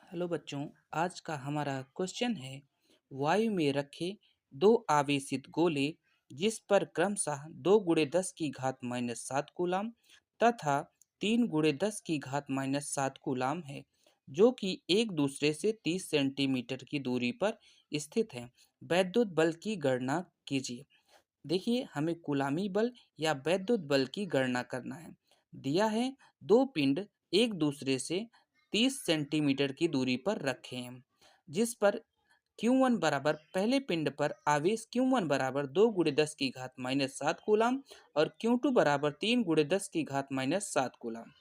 Hello बच्चों। आज का हमारा क्वेश्चन है वायु में रखे दो आवेशित गोले जिस पर क्रमशः 2 × 10⁻⁷ कूलाम तथा 3 × 10⁻⁷ कूलाम है जो कि एक दूसरे से 30 सेंटीमीटर की दूरी पर स्थित है। वैद्युत बल की गणना कीजिए। देखिए, हमें कुलामी बल या वैद्युत बल की गणना करना है। दिया है दो पिंड एक दूसरे से 30 सेंटीमीटर की दूरी पर रखे हैं जिस पर Q1 बराबर पहले पिंड पर आवेश Q1 बराबर 2 × 10⁻⁷ कूलाम और Q2 बराबर 3 × 10⁻⁷ कूलाम।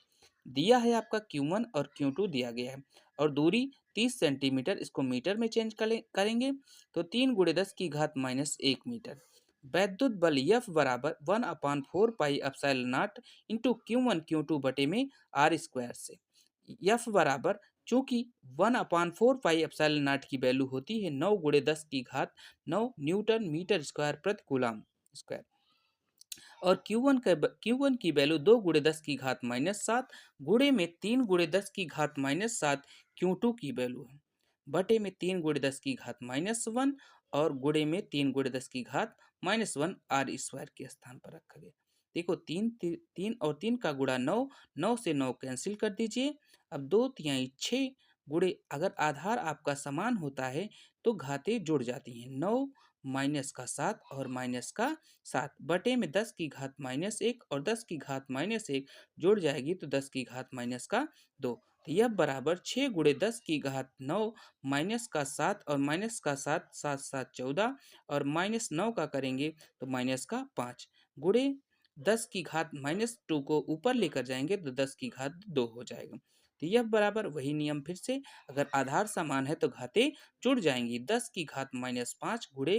दिया है आपका Q1 और Q2 दिया गया है और दूरी 30 सेंटीमीटर। इसको मीटर में चेंज करेंगे तो 3 × 10⁻⁰ मीटर। वैद्युत बल F बराबर 1/4 पाई इंटू Q1 Q2 बटे में आर स्क्वायर से। F बराबर चूंकि 1/4 पाई की वैल्यू होती है 9 × 10⁹ न्यूटन मीटर स्क्वायर प्रति कूलम स्क्वायर और Q1 की वैल्यू 2 × 10⁻⁷ गुणे में 3 × 10⁻⁷ Q2 की वैल्यू है बटे में 3 × 10⁻⁻1 और गुणे में 3 × 10⁻⁻1 आर स्क्वायर के स्थान पर रखा गया। देखो, तीन और तीन का गुणा 9, 9 से 9 कैंसिल कर दीजिए। अब 2 × 6 गुणे, अगर आधार आपका समान होता है तो घातें जुड़ जाती हैं। 9 माइनस का 7 और माइनस का 7 बटे में 10⁻⁻1 और 10⁻⁻1 जुड़ जाएगी तो 10⁻⁻2। तो यह बराबर 6 × 10⁻9 माइनस का 7 और माइनस का 7, 7 7 14 और माइनस 9 का करेंगे तो माइनस का 5 गुणे 10⁻2 को ऊपर लेकर जाएंगे तो 10⁻2 हो जाएगा। तो यह बराबर वही नियम फिर से, अगर आधार समान है तो घातें जुड़ जाएंगी। 10⁻5 गुणे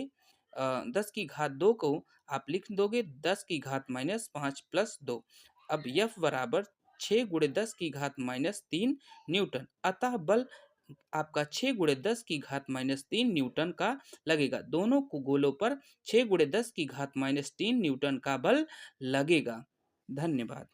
10⁻2 को आप लिख दोगे 10⁻5 प्लस 2। अब F बराबर 6 × 10⁻³ न्यूटन। अतः बल आपका 6 × 10⁻³ न्यूटन का लगेगा। दोनों को गोलों पर 6 × 10⁻³ न्यूटन का बल लगेगा। धन्यवाद।